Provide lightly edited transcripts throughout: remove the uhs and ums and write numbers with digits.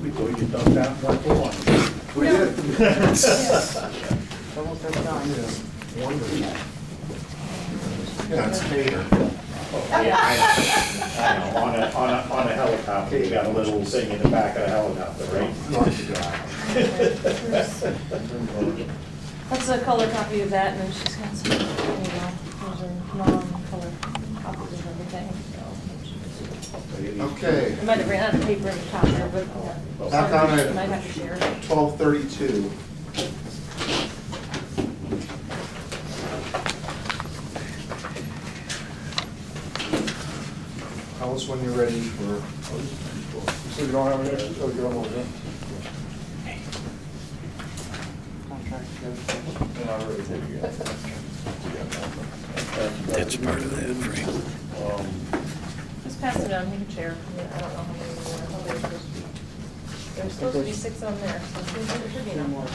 We thought you dumped out one for one. We did. Almost every time. Wonderful. Yeah, it's Peter. I know, on a helicopter, you got a little thing in the back of the helicopter, right? That's a color copy of that, and then she's got some, those are non-color copies of everything, so. Okay, I might have ran out of paper in the copier, but. Back on it. Might have to share. 12:32. Tell us when you're ready for. So you don't have any extra, so you don't have any? That's part of that, Frank. Just pass it on, you can share. I mean, I don't know how many more, I thought there was supposed to be 6 on there, so there should be no more.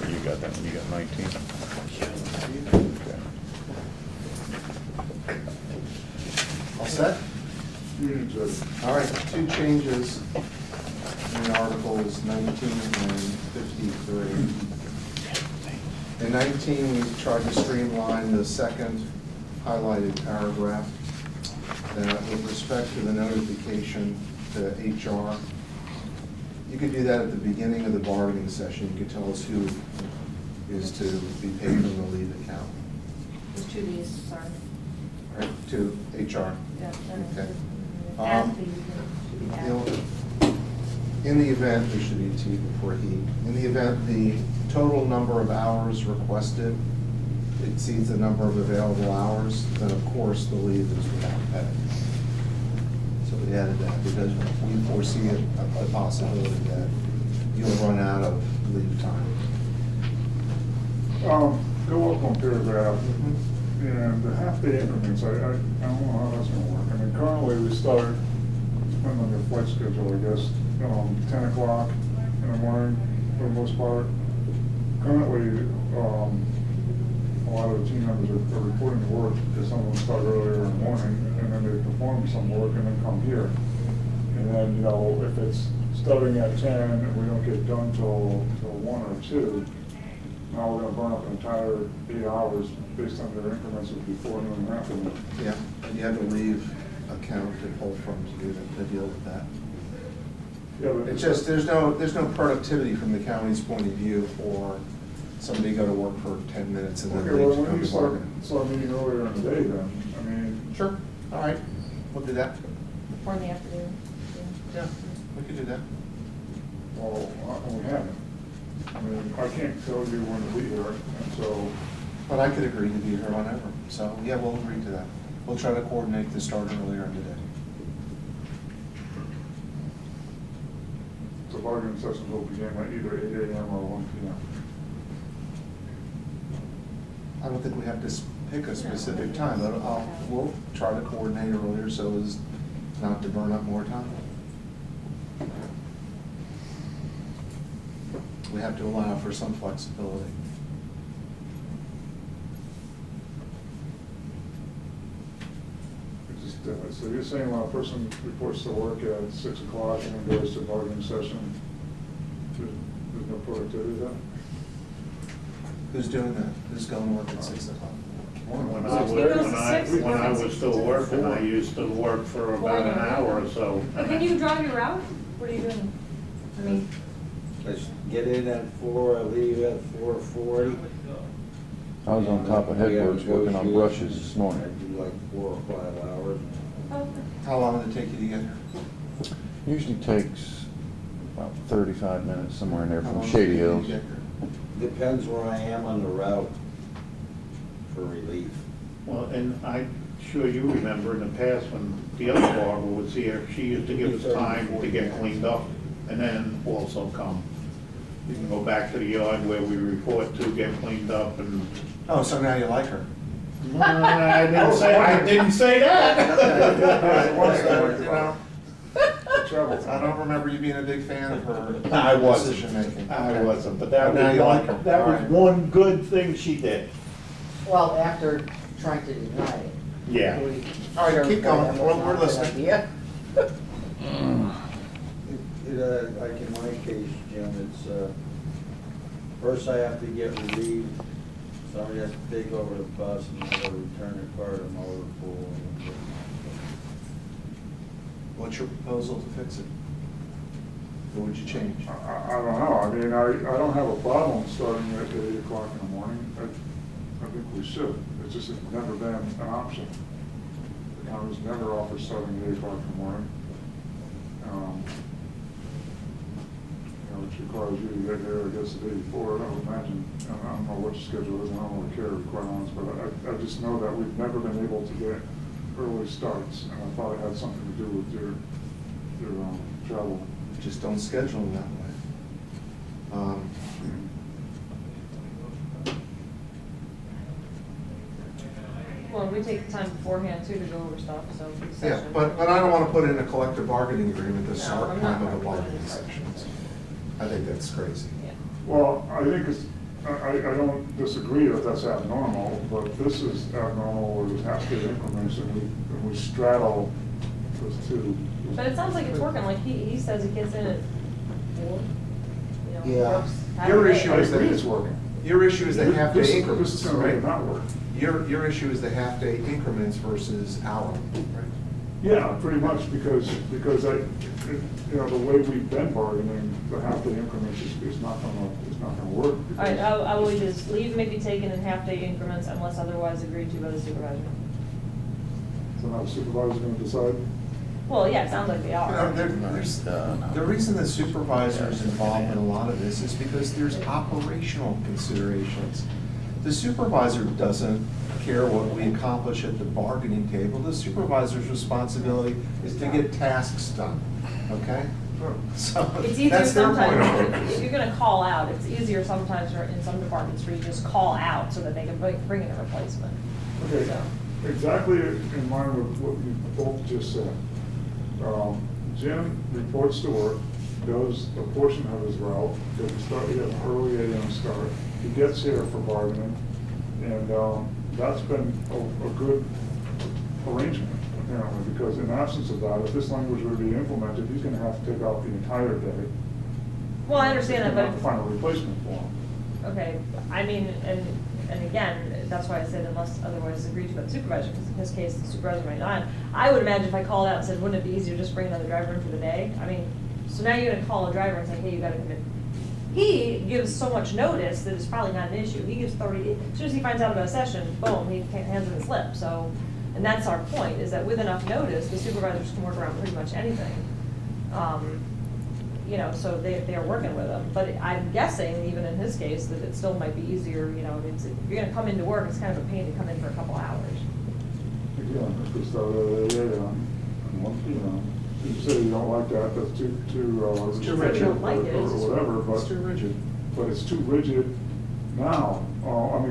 You got that, you got 19. All set? All right, 2 changes in Articles 19 and 53. In 19, we tried to streamline the second highlighted paragraph that with respect to the notification to HR. You could do that at the beginning of the bargaining session. You could tell us who is to be paid from the leave account. There's 2 Ds, sorry. Right, to HR. Yeah. Okay. Add the, should be You add. know, in the event, there should be a T before he, in the event the total number of hours requested exceeds the number of available hours, then of course the leave is without pay. So we added that because we foresee a possibility that you'll run out of leave time. Go up on paragraph, and the half-day increments, I don't know how that's gonna work. I mean, currently we start, depending on your flight schedule, I guess, 10 o'clock in the morning for the most part. Currently, a lot of the team members are reporting to work because some of them start earlier in the morning, and then they perform some work and then come here. And then, you know, if it's starting at 10 and we don't get done till 1 or 2, now we're gonna burn up an entire 8 hours based on their increments of before noon and after noon. Yeah, and you have a leave account to pull from to do to deal with that. Yeah, but It's just, there's no productivity from the county's point of view for somebody to go to work for 10 minutes and then Okay, leave well, to when come you to start bargaining. meeting earlier in the day then, I mean. Sure, all right, we'll do that. Or in the afternoon. Yeah, we could do that. Well, we haven't. I mean, I can't tell you when to be here, and so, But I could agree to be here whenever, so yeah, we'll agree to that. We'll try to coordinate the start earlier in the day. the bargaining sessions will begin at either 8 AM or 1 PM. I don't think we have to pick a specific time, but we'll try to coordinate earlier so as not to burn up more time. We have to allow for some flexibility. So you're saying when a person reports to work at 6 o'clock and then goes to bargaining session, there's no productivity then? Who's doing that? Who's going to work at 6 o'clock? When I was still working, I used to work for about an hour or so. But can you drive your route? What are you doing? I mean, I get in at 4, I leave at 4:40. I was on top of headworks working on brushes this I morning. do like 4 or 5 hours. oh, How long did it take you to get here? Usually takes about 35 minutes, somewhere in there How from long Shady did it take you Hills. to get here? Depends where I am on the route for relief. Well, and I'm sure you remember in the past when the other barber was here, she used to give us time to get cleaned up and then also come. You can go back to the yard where we report to, get cleaned up and. Oh, so now you like her? I didn't say that. You know, Travel. I don't remember you being a big fan of her I wasn't. decision-making. I wasn't, but that Now was you like her. one, that All was right. one good thing she did. Well, after trying to deny it. Yeah. we- All right, keep going. That was We're not a good listening. idea. case, Jim, it's, first I have to get relieved, somebody has to take over the bus, and I gotta return the car to motor pool. What's your proposal to fix it? What would you change? I don't know, I mean, I don't have a problem starting at 8 o'clock in the morning. I think we should. It's just it's never been an option. The county's never offered starting at 8 o'clock in the morning. Which requires you to get here, I guess, the day before. I would imagine, I don't know what your schedule is, and I don't really care, to be quite honest, but I just know that we've never been able to get early starts, and I thought it had something to do with your travel. Just don't schedule them that way. Well, we take the time beforehand too to go over stuff, so. for the Yeah, session. but I don't want to put in a collective bargaining agreement to No, start I'm time not of the putting bargaining it in. sessions. I think that's crazy. Yeah. Well, I think it's, I don't disagree that that's abnormal, but this is abnormal where there's half-day increments and we straddle those two. But it sounds like it's working, like he says he gets in at 4, Yeah. works half Your a day. issue I is that agree it's working. Your issue is the half-day This increments, is gonna make right? it not work. Your issue is the half-day increments versus hourly, right? Yeah, pretty much, because the way we've been bargaining, the half-day increments is not gonna work. All right, because- I will just leave may be taken in half-day increments unless otherwise agreed to by the supervisor. So now the supervisor's gonna decide? Well, yeah, it sounds like they You know, are. the reason the supervisor is involved in a lot of this is because there's operational considerations. The supervisor doesn't care what we accomplish at the bargaining table. The supervisor's responsibility is to get tasks done, okay? So It's easier that's their point of sometimes, if focus. you're gonna call out, it's easier sometimes in some departments where you just call out so that they can bring in a replacement. Okay, So. exactly in line with what you both just said. Jim reports to work, does a portion of his route, because he has an early AM start. He gets here for bargaining, and that's been a good arrangement, apparently, because in absence of that, if this language were to be implemented, he's gonna have to take out the entire day. Well, I understand that, He's gonna have to but, find a replacement for him. okay, I mean, and again, that's why I said unless otherwise agreed to by the supervisor, because in his case, the supervisor might not. I would imagine if I called out and said, wouldn't it be easier to just bring another driver in for the day? I mean, so now you're gonna call a driver and say, hey, you gotta come in. He gives so much notice that it's probably not an issue. He gives 30, as soon as he finds out about a session, boom, he hands in the slip. So, and that's our point, is that with enough notice, the supervisors can work around pretty much anything. So they are working with him. But I'm guessing, even in his case, that it still might be easier, if you're gonna come into work, it's kind of a pain to come in for a couple hours. Again, if we start at 8 AM and 1 PM, you say you don't like that, that's too It's too rigid. restrictive Don't like it, it's just- or whatever, It's too but, rigid. but it's too rigid now.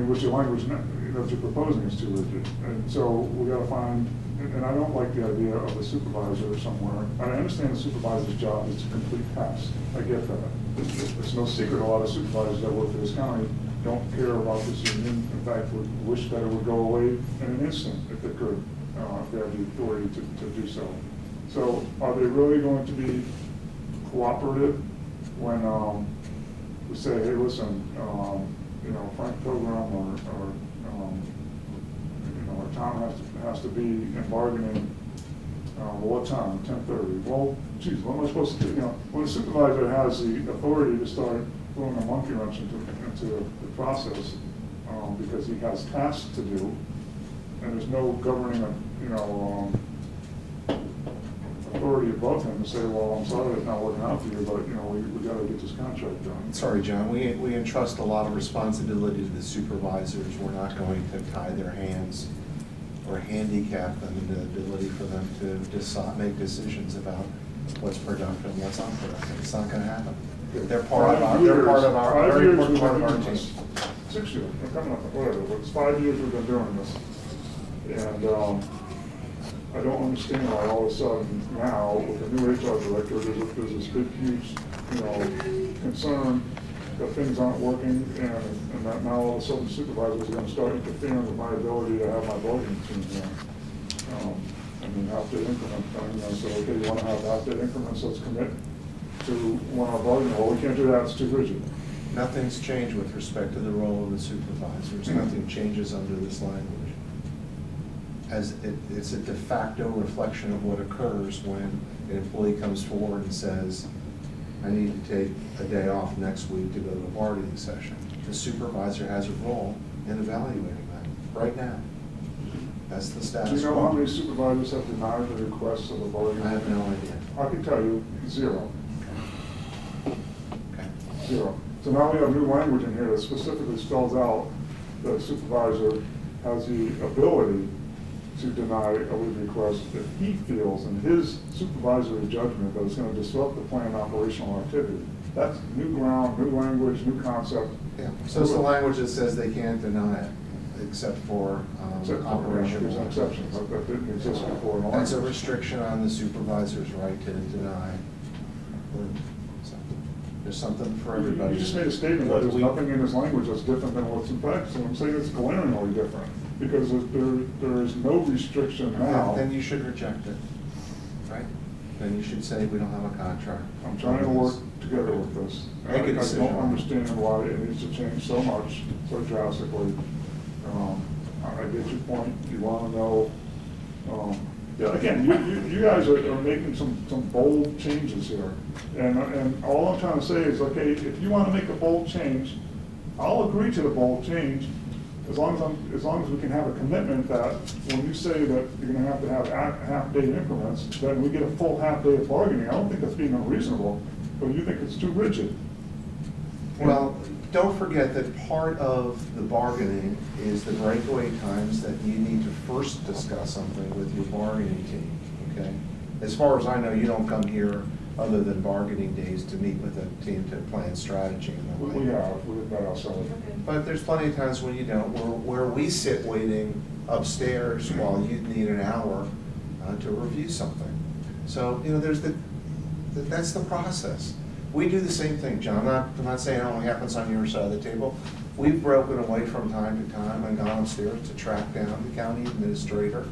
With your language that you're proposing is too rigid. And so we gotta find, and I don't like the idea of the supervisor somewhere. I understand the supervisor's job is to complete tasks. I get that. It's no secret, a lot of supervisors that work for this county don't care about this union. In fact, would wish that it would go away in an instant if it could, if they have the authority to do so. So are they really going to be cooperative when we say, hey, listen, Frank Pilgrim or Tom has to be in bargaining, what time, 10:30? Well, geez, what am I supposed to do? When a supervisor has the authority to start throwing a monkey wrench into the process, because he has tasks to do, and there's no governing, authority above him to say, well, I'm sorry it's not working out for you, but, we gotta get this contract done. Sorry, John, we entrust a lot of responsibility to the supervisors. We're not going to tie their hands or handicap them in the ability for them to make decisions about what's productive and what's unproductive. It's not gonna happen. They're part of our, very important part of our team. 6 years, we're coming up, whatever, but it's 5 years we've been doing this. And, I don't understand why all of a sudden now, with the new HR director, there's this big, huge, concern that things aren't working, and that now all of a sudden supervisors are gonna start interfering with my ability to have my bargaining team here. Half-day increment thing, so, okay, you wanna have half-day increments, let's commit to one of our bargaining, well, we can't do that, it's too rigid. Nothing's changed with respect to the role of the supervisors. Nothing changes under this language. It's a de facto reflection of what occurs when an employee comes forward and says, I need to take a day off next week to go to a bargaining session. The supervisor has a role in evaluating that right now. That's the Do status you know how quo. many supervisors have denied the requests of the bargaining? I have no idea. I can tell you, 0. Okay. 0. So now we have new language in here that specifically spells out that a supervisor has the ability to deny a leave request if he feels in his supervisory judgment that it's going to disrupt the planned operational activity. That's new ground, new language, new concept. Yeah, so it's the language that says they can't deny it, except for Except for, operational. there's an exception, but that didn't exist before in the That's a language. restriction on the supervisor's right to deny. So, there's something for everybody. You just made a statement that there's nothing in this language that's different than what's in text, so I'm saying it's glaringly different, because there is no restriction now. Then you should reject it, right? Then you should say, we don't have a contract. I'm trying to work together with this. Make a I decision. don't understand why it needs to change so much, so drastically. I get your point, you want to know, yeah, again, you guys are making some bold changes here. And all I'm trying to say is, okay, if you want to make a bold change, I'll agree to the bold change, as long as we can have a commitment that when you say that you're going to have half-day increments, then we get a full half-day of bargaining. I don't think that's being unreasonable, but you think it's too rigid. Well, don't forget that part of the bargaining is the breakaway times that you need to first discuss something with your bargaining team, okay? As far as I know, you don't come here other than bargaining days to meet with the team to plan strategy and the like. We've got ourselves. But there's plenty of times when you don't, where we sit waiting upstairs while you need an hour to review something. So, you know, that's the process. We do the same thing, John. I'm not saying it only happens on your side of the table. We've broken away from time to time and gone upstairs to track down the county administrator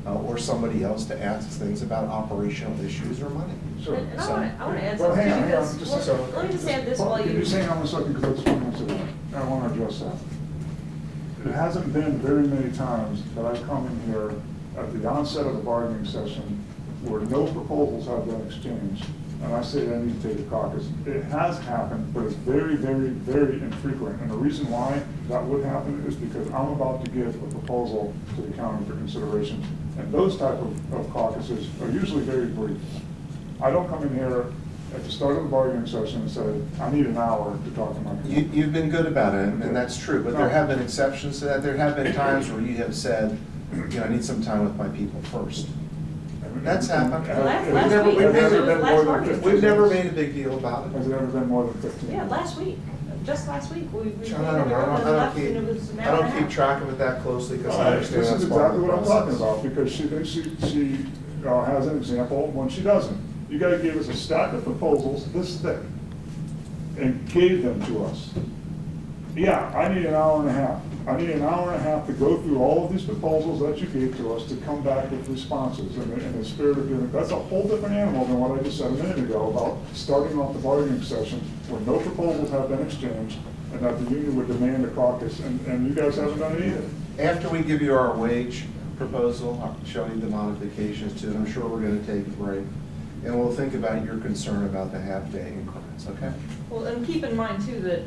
or somebody else to ask things about operational issues or money. Sure. And I want to add Well, something hang on, too, hang on, because, just a second. let me just add this while Can you. you hang on a second, because I just want to answer that. I want to address that. It hasn't been very many times that I've come in here at the onset of the bargaining session where no proposals have been exchanged, and I say I need to take a caucus. It has happened, but it's very, very, very infrequent. And the reason why that would happen is because I'm about to give a proposal to the county for consideration. And those type of caucuses are usually very brief. I don't come in here at the start of the bargaining session and say, I need an hour to talk to my. You've been good about it, and that's true, but there have been exceptions to that. There have been times where you have said, you know, I need some time with my people first. That's happened. Last week, Has it ever been more than March. 15 We've never minutes? made a big deal about it. Has it ever been more than 15? Yeah, last week, just last week, we. John, I don't know. I don't keep track of it that closely because I understand This that's is part of exactly the what I'm talking process. about, because she thinks she has an example when she doesn't. You guys gave us a stack of proposals this thick and gave them to us. Yeah, I need an hour and a half. I need an hour and a half to go through all of these proposals that you gave to us to come back with responses in the spirit of doing. That's a whole different animal than what I just said a minute ago about starting off the bargaining session where no proposals have been exchanged and that the union would demand a caucus, and you guys haven't done it either. After we give you our wage proposal, I'll show you the modifications to it. I'm sure we're going to take a break. And we'll think about your concern about the half-day increments, okay? Well, and keep in mind too, that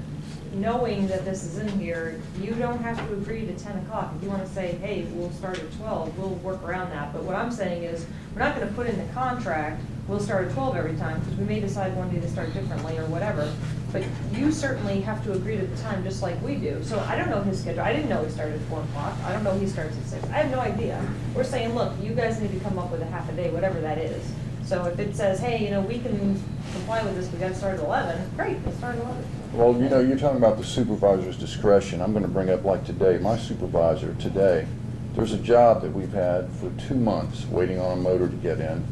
knowing that this is in here, you don't have to agree to 10 o'clock. If you want to say, hey, we'll start at 12, we'll work around that. But what I'm saying is, we're not going to put in the contract, we'll start at 12 every time, because we may decide one day to start differently or whatever. But you certainly have to agree to the time, just like we do. So I don't know his schedule. I didn't know he started at 4 o'clock. I don't know he starts at 6. I have no idea. We're saying, look, you guys need to come up with a half a day, whatever that is. So if it says, hey, you know, we can comply with this, we got to start at 11, great, let's start at 11. Well, you know, you're talking about the supervisor's discretion. I'm gonna bring up like today, my supervisor today, there's a job that we've had for 2 months, waiting on a motor to get in.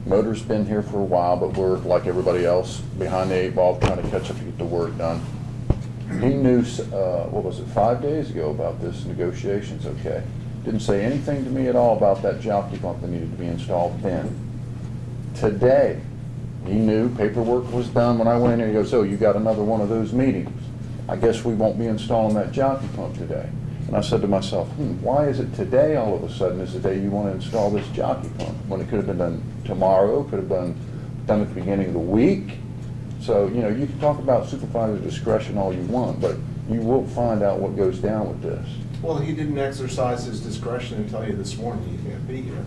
Motor's been here for a while, but we're, like everybody else, behind the 8 ball, trying to catch up to get the work done. He knew, what was it, 5 days ago about this negotiations, okay? Didn't say anything to me at all about that jockey pump that needed to be installed then. Today, He knew, paperwork was done. When I went in there, he goes, oh, you got another one of those meetings. I guess we won't be installing that jockey pump today. And I said to myself, why is it today all of a sudden is the day you want to install this jockey pump? When it could have been done tomorrow, could have been done at the beginning of the week. So, you know, you can talk about supervisor discretion all you want, but you will find out what goes down with this. Well, he didn't exercise his discretion and tell you this morning he can't be here.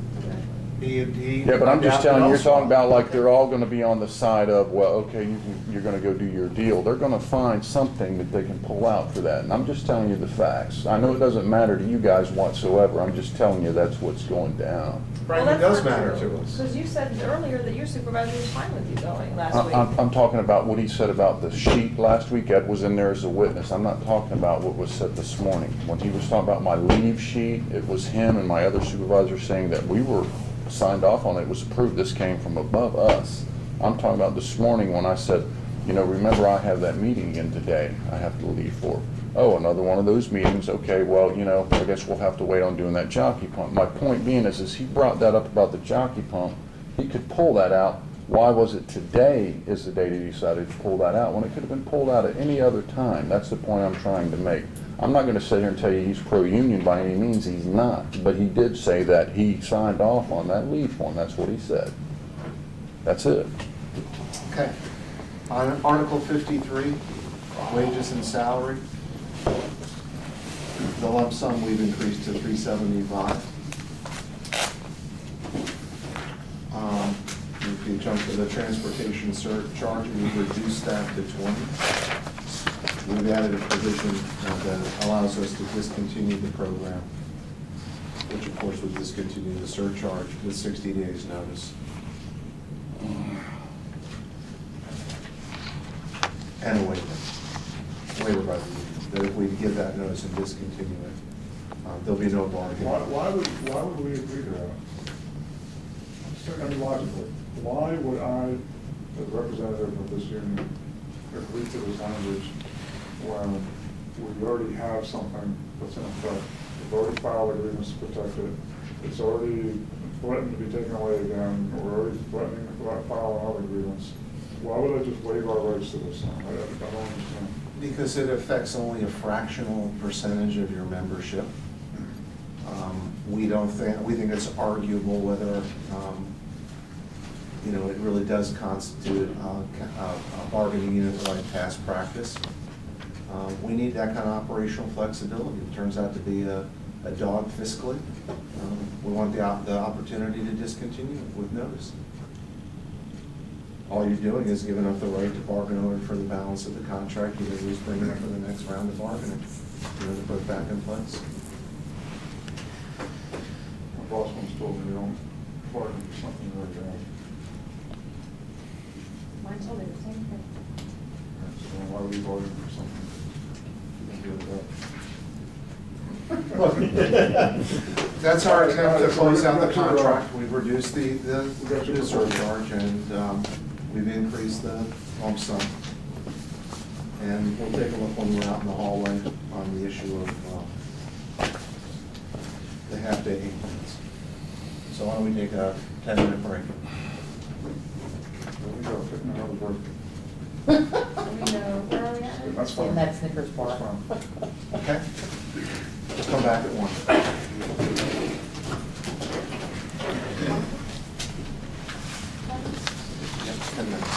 He. Yeah, but I'm just adapted telling you, you're elsewhere. talking about like they're all gonna be on the side of, well, okay, you're gonna go do your deal. They're gonna find something that they can pull out for that, and I'm just telling you the facts. I know it doesn't matter to you guys whatsoever, I'm just telling you that's what's going down. Frank, it does matter to us. Because you said earlier that your supervisor was fine with you going last week. I'm talking about what he said about the sheet last week. Ed was in there as a witness. I'm not talking about what was said this morning. When he was talking about my leave sheet, it was him and my other supervisor saying that we were signed off on it. It was approved. This came from above us. I'm talking about this morning when I said, you know, remember I have that meeting again today I have to leave for. Oh, another one of those meetings. Okay, well, you know, I guess we'll have to wait on doing that jockey pump. My point being is he brought that up about the jockey pump. He could pull that out. Why was it today is the date he decided to pull that out when it could have been pulled out at any other time? That's the point I'm trying to make. I'm not going to sit here and tell you he's pro-union by any means. He's not. But he did say that he signed off on that leave form. That's what he said. That's it. Okay. On Article 53, wages and salary, the lump sum we've increased to $375. If you jump to the transportation surcharge, we've reduced that to 20. We've added a provision that allows us to discontinue the program, which of course would discontinue the surcharge with 60 days notice. And a waiver by the union, that if we give that notice and discontinue it, there'll be no bargaining. Why would we agree to that? I mean, logically, why would I, as representative of this union, agree to this language when we already have something that's in effect? We've already filed agreements to protect it. It's already threatened to be taken away again. We're already threatening to file another grievance. Why would I just waive our rights to this thing? I don't understand. Because it affects only a fractional percentage of your membership. We think it's arguable whether, you know, it really does constitute a bargaining unit like past practice. We need that kind of operational flexibility. It turns out to be a dog fiscally. We want the opportunity to discontinue with notice. All you're doing is giving up the right to bargain over for the balance of the contract. You lose bringing up for the next round of bargaining. You know, to put it back in place. My boss once told me, you don't bargain for something you already have. Mine told me the same thing. So why would we bargain for something you don't give That's our attempt to close out the contract. We've reduced the surcharge and we've increased the lump sum. And we'll take a look when we're out in the hallway on the issue of the half-day increments. So why don't we take a 10-minute break? We got to pick another break. Do we know where are we at? That's fine. In that Snickers bar. That's fine. Okay? We'll come back at 1. Yep, 10 minutes.